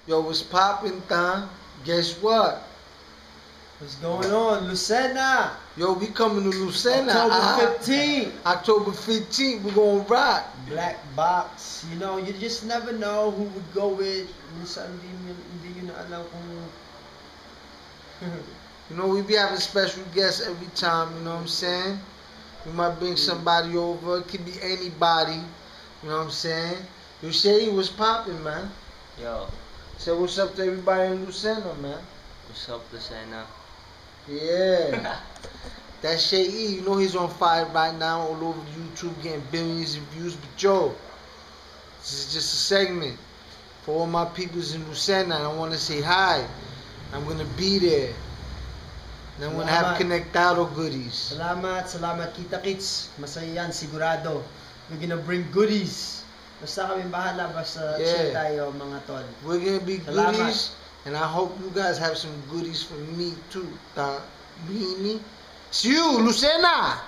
Yo, what's poppin', Thon? Guess what? What's going on? Lucena! Yo, we coming to Lucena. October 15th. October 15th, we gonna rock. Black Box. You know, you just never know who would go with. Minsan hindi yun na alam kung... You know, we be having special guests every time, you know what I'm saying? We might bring somebody over. It could be anybody. You know what I'm saying? Yo, Shay, what's poppin', man? Yo, Say what's up to everybody in Lucena, man. what's up, Lucena? Yeah. That's Shay E. You know he's on fire right now all over YouTube getting billions of views. But yo, this is just a segment for all my peoples in Lucena. And I want to say hi. I'm going to be there. And I'm going to have Conectado goodies. Salamat kita-kits. Masaya yan, sigurado. We're gonna bring goodies. Basta kami bahala, basta chill tayo mga tol. We're going to be goodies. And I hope you guys have some goodies for me too. Me. See you, Lucena!